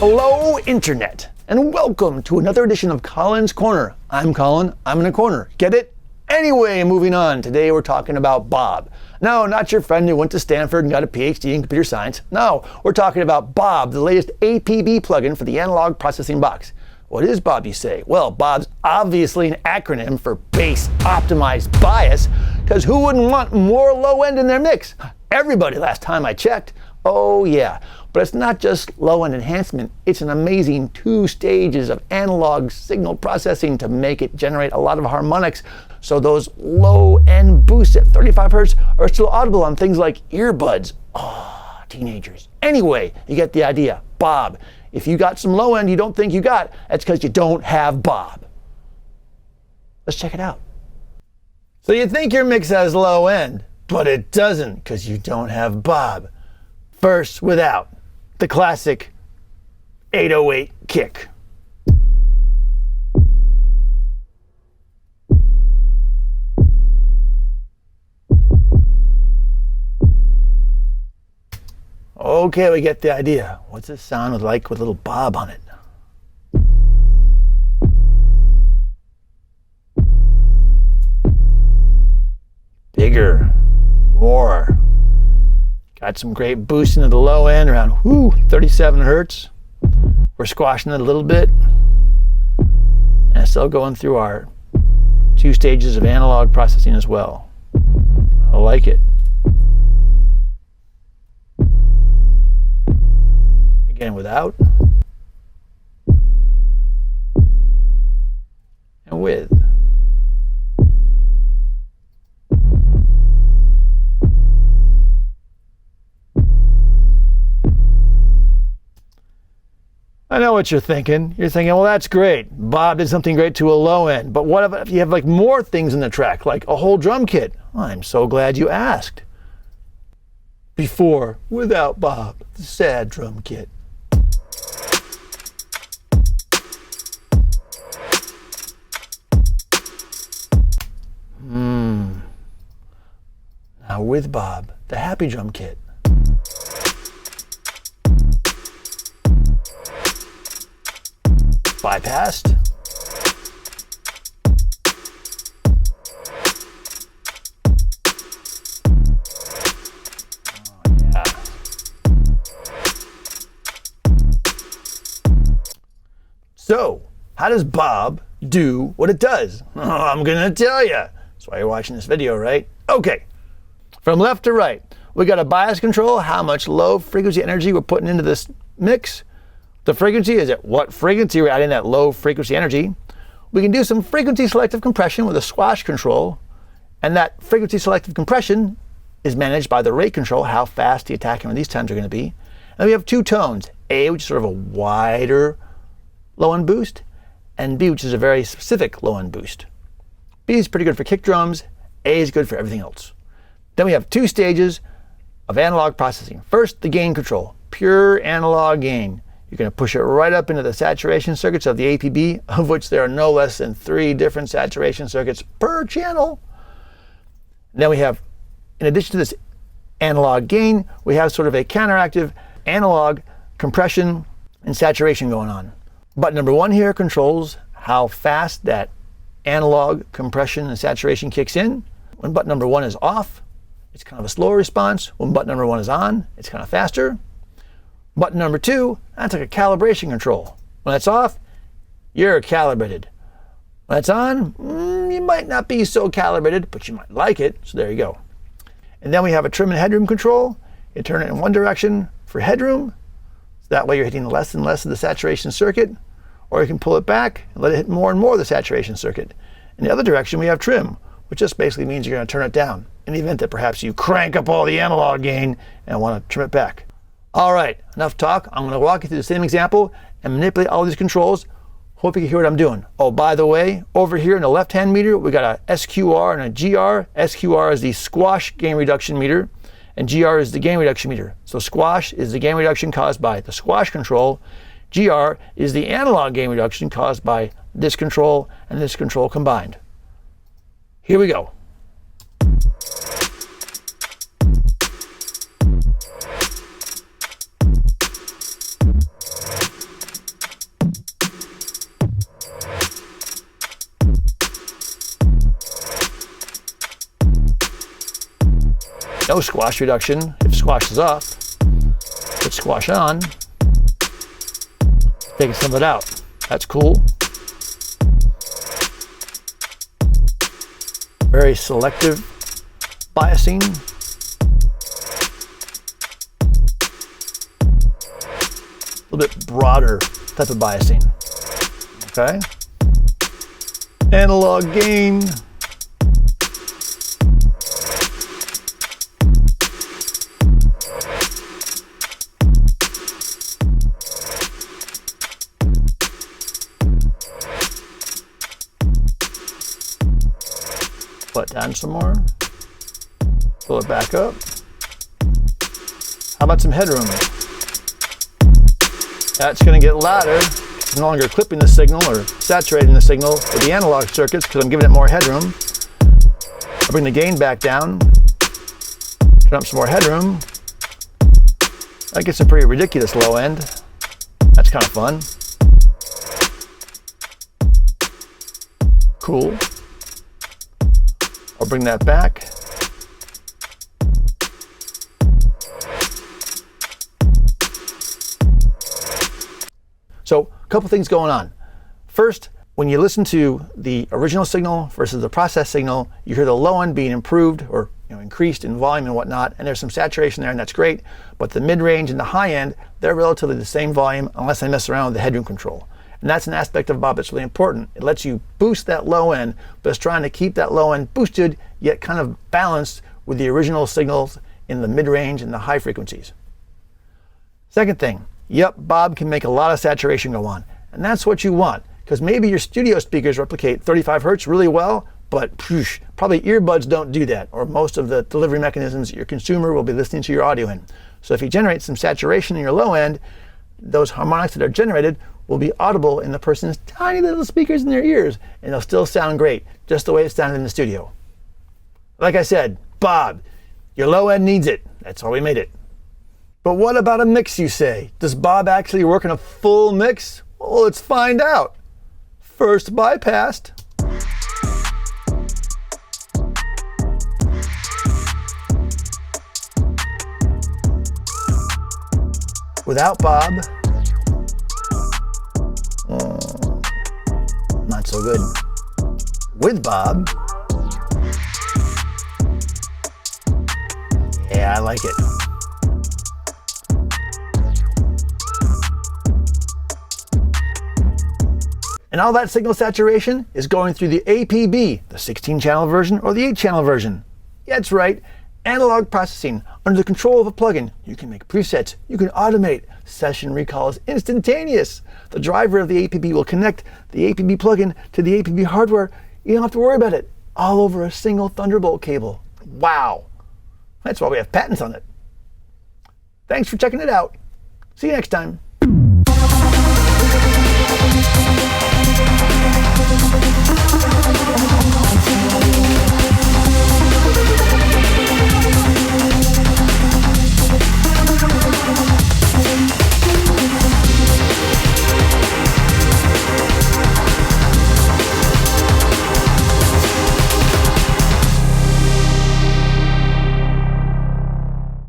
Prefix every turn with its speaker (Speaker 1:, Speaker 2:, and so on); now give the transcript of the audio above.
Speaker 1: Hello, Internet, and welcome to another edition of Colin's Corner. I'm Colin, I'm in a corner. Get it? Anyway, moving on. Today we're talking about Bob. No, not your friend who went to Stanford and got a PhD in computer science. No, we're talking about Bob, the latest APB plugin for the analog processing box. What is Bob, you say? Well, Bob's obviously an acronym for Base Optimized Bias, because who wouldn't want more low end in their mix? Everybody, last time I checked. Oh yeah, but it's not just low-end enhancement, it's an amazing 2 stages of analog signal processing to make it generate a lot of harmonics, so those low-end boosts at 35 Hertz are still audible on things like earbuds. Oh, teenagers. Anyway, you get the idea. Bob. If you got some low-end you don't think you got, that's because you don't have Bob. Let's check it out. So you think your mix has low-end, but it doesn't because you don't have Bob. First, without the classic 808 kick. Okay, we get the idea. What's it sound like with a little Bob on it? Bigger, more. Got some great boost into the low end around 37 Hertz. We're squashing it a little bit. And still going through our 2 stages of analog processing as well. I like it. Again, without. And with. I know what you're thinking. You're thinking, well, that's great. Bob did something great to a low end. But what if you have like more things in the track, like a whole drum kit? I'm so glad you asked. Before, without Bob, the sad drum kit. Now with Bob, the happy drum kit. Bypassed. Oh, yeah. So, how does Bob do what it does? Oh, I'm gonna tell you. That's why you're watching this video, right? Okay. From left to right, we got a bias control, how much low frequency energy we're putting into this mix. The frequency is at what frequency we're adding that low frequency energy. We can do some frequency selective compression with a squash control, and that frequency selective compression is managed by the rate control, how fast the attack and release times are going to be. And we have 2 tones, A, which is sort of a wider low-end boost, and B, which is a very specific low-end boost. B is pretty good for kick drums, A is good for everything else. Then we have 2 stages of analog processing. First, the gain control, pure analog gain. You're going to push it right up into the saturation circuits of the APB, of which there are no less than 3 different saturation circuits per channel. And then we have, in addition to this analog gain, we have sort of a counteractive analog compression and saturation going on. Button number 1 here controls how fast that analog compression and saturation kicks in. When button number 1 is off, it's kind of a slower response. When button number 1 is on, it's kind of faster. Button number 2, that's like a calibration control. When it's off, you're calibrated. When it's on, you might not be so calibrated, but you might like it, so there you go. And then we have a trim and headroom control. You turn it in one direction for headroom, so that way you're hitting less and less of the saturation circuit, or you can pull it back and let it hit more and more of the saturation circuit. In the other direction, we have trim, which just basically means you're going to turn it down in the event that perhaps you crank up all the analog gain and want to trim it back. All right, enough talk. I'm going to walk you through the same example and manipulate all these controls. Hope you can hear what I'm doing. Oh, by the way, over here in the left-hand meter, we got a SQR and a GR. SQR is the squash gain reduction meter, and GR is the gain reduction meter. So squash is the gain reduction caused by the squash control. GR is the analog gain reduction caused by this control and this control combined. Here we go. No squash reduction if squash is off. Put squash on. Taking some of it out. That's cool. Very selective biasing. A little bit broader type of biasing. Okay. Analog gain. Put down some more. Pull it back up. How about some headroom? That's going to get louder. It's no longer clipping the signal or saturating the signal with the analog circuits because I'm giving it more headroom. I'll bring the gain back down. Turn up some more headroom. That gets a pretty ridiculous low end. That's kind of fun. Cool. I'll bring that back. So a couple things going on. First, when you listen to the original signal versus the process signal, you hear the low end being improved or increased in volume and whatnot, and there's some saturation there, and that's great. But the mid-range and the high end, they're relatively the same volume unless I mess around with the headroom control. And that's an aspect of Bob that's really important. It lets you boost that low end, but it's trying to keep that low end boosted, yet kind of balanced with the original signals in the mid-range and the high frequencies. Second thing, yep, Bob can make a lot of saturation go on. And that's what you want, because maybe your studio speakers replicate 35 hertz really well, but probably earbuds don't do that, or most of the delivery mechanisms your consumer will be listening to your audio in. So if you generate some saturation in your low end, those harmonics that are generated will be audible in the person's tiny little speakers in their ears, and they'll still sound great, just the way it sounded in the studio. Like I said, Bob, your low end needs it. That's why we made it. But what about a mix, you say? Does Bob actually work in a full mix? Well, let's find out. First bypassed. Without Bob, not so good. With Bob, yeah, I like it. And all that signal saturation is going through the APB, the 16-channel version or the 8-channel version. Yeah, that's right. Analog processing under the control of a plugin. You can make presets, you can automate. Session recall is instantaneous. The driver of the APB will connect the APB plugin to the APB hardware. You don't have to worry about it. All over a single Thunderbolt cable. Wow. That's why we have patents on it. Thanks for checking it out. See you next time.